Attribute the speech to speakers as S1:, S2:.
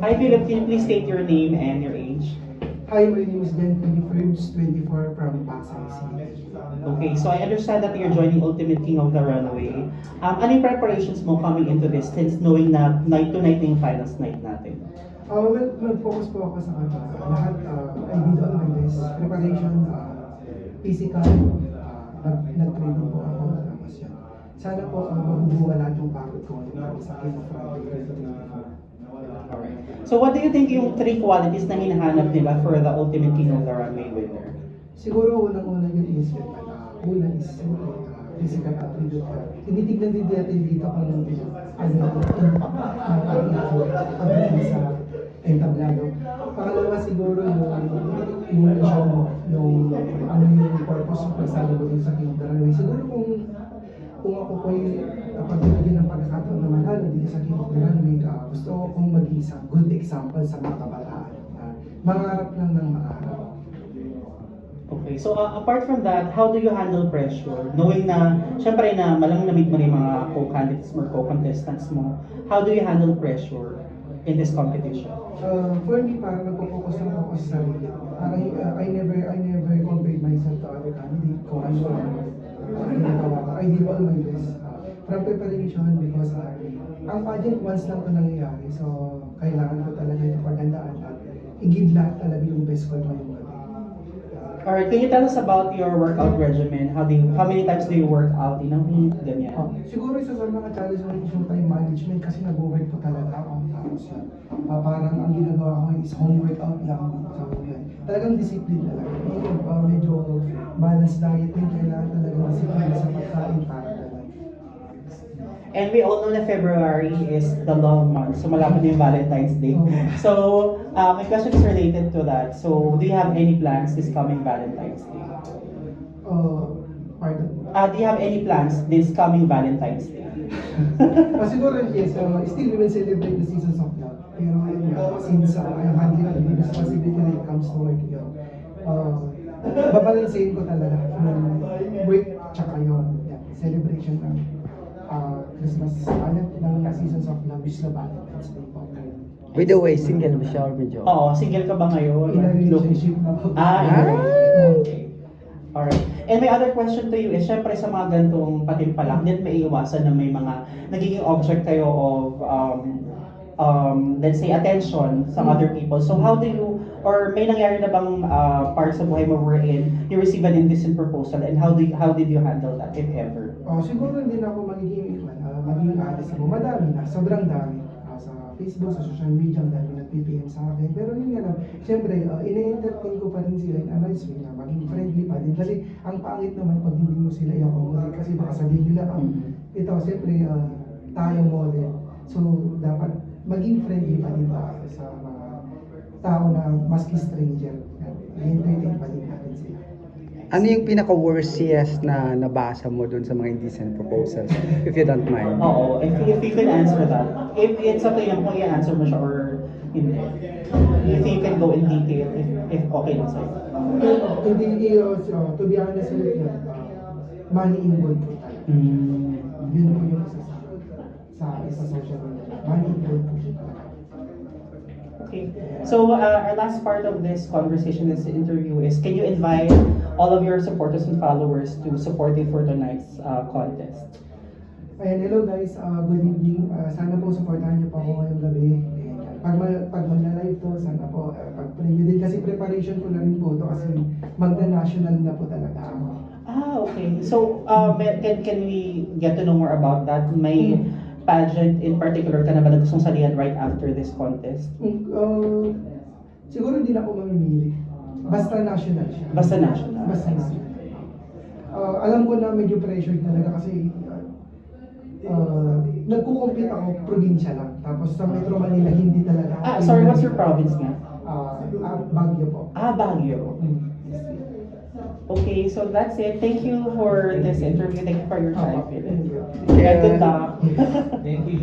S1: Hi Philip, can you please state your name and your age?
S2: Hi, my name is Ben Philippines, 24 from Pasay City.
S1: Okay, so I understand that you're joining Ultimate King of the Runway. Ano yung preparations mo coming into this since knowing na night to night na yung finals night natin?
S2: Well, nag-focus po ako sa lahat. I did all my best. Preparation, physical, nag-training po ako. Tapos yan. Sana po mabubuha lahat yung pagod ko sa King of Runway 2024.
S1: Alright. So what do you think yung three qualities na hinahanap nila for the Ultimate King of the Runway winner?
S2: Siguro unang-una yun is yun. Una is physical attribute. Tinitignan din natin dito kung ano yung pagdating sa entablado. Pangalawa siguro yung mission mo, yung ano yung purpose ng pagsali mo sa King of the Runway. Siguro kung ako po yung pagbibigyan ng pagkakataon na manalo dito sa King of the Runway, gusto ko kung maging isang good example sa mga kabataan. Mangarap lang ng mangarap.
S1: Okay, so apart from that, how do you handle pressure? Knowing na, syempre na malang na-meet mo na yung mga co-candidates mo or co-contestants mo, how do you handle pressure in this competition?
S2: For me, parang nagpo-focus lang ako sa sarili. I never compared myself to other candidates. Kung ano ginagawa ko. I did all my best. From preparation because ang pageant once lang ito nangyayari. So, kailangan ko talaga ito pagandaan at i-give lahat talaga yung best ko ngayong gabi.
S1: Alright, can you tell us about your workout regimen? How many times do you work out in a week? Ganyan.
S2: Siguro isa sa mga challenge mo is yung time management kasi nag-work po talaga ako. Tapos parang ang ginagawa ko is home workout lang. So yan. Talagang discipline talaga. Medyo balanced diet din. Kailangan talaga discipline sa pagkain para talaga.
S1: And we all know na February is the love month. So malapit na yung Valentine's Day. So my question is related to that. So do you have any plans this coming Valentine's Day?
S2: Pardon?
S1: Do you have any plans this coming Valentine's Day?
S2: Siguro yes, still we will celebrate the seasons of love. Pero since I am handling the responsibility when it comes to work, babalansayin ko talaga yung work tsaka yung celebration ng Christmas, ng seasons of love, which na Valentine's Day po.
S3: By the way, single ba siya or medyo?
S1: Oo, single ka ba ngayon?
S2: In a relationship na po.
S1: In a relationship. Okay. Alright. And my other question to you is, syempre sa mga gantong patimpalak, din may iwasan na may mga nagiging object kayo of, let's say, attention sa other people. So how do you, or may nangyari na bang part sa buhay mo wherein you receive an indecent proposal and how did you handle that, if ever?
S2: Siguro hindi na ako magiging honest ako. Madami na, sobrang dami. Sa Facebook, sa social media, ang dami nag-PPM sa akin. Pero yun nga lang, siyempre, ina-entertain ko pa rin sila in a nice way na maging friendly pa din. Kasi ang pangit naman pag hindi mo sila i-accommodate kasi baka sabihin nila, ito, siyempre, tayo model. So, dapat maging friendly pa din tayo sa mga tao na maski stranger. I-entertain pa din natin sila.
S3: Ano yung pinaka-worstiest na nabasa mo dun sa mga indecent proposals? If you don't mind.
S1: Oo, if you can answer that. If it's up to you kung i-answer mo siya or hindi. If you can go in detail, if okay lang sa'yo.
S2: Hindi, to be honest with you, money involved po talaga. Yun po yung sa social media. Money involved po siya talaga.
S1: Okay. So our last part of this conversation, this interview is, can you invite all of your supporters and followers to support you for tonight's contest?
S2: Ayan, hello guys, good evening. Sana po supportahan niyo po ako ngayong gabi. Pag magla-live to, sana po pag-pray niyo din kasi preparation ko na rin po to kasi magna-national na po talaga ako.
S1: Okay. So can we get to know more about that? May pageant in particular ka na ba na gustong salihan right after this contest?
S2: Siguro hindi na ako mamimili. Basta national siya.
S1: Basta national.
S2: Basta national. Alam ko na medyo pressure talaga kasi nagko-compete ako probinsya lang. Tapos sa Metro Manila hindi talaga.
S1: Sorry, what's your province nga?
S2: Baguio po.
S1: Baguio. Okay, so that's it. Thank you for this interview. Thank you for your time, Philip.
S2: Thank you.
S1: And good luck.
S3: Thank you.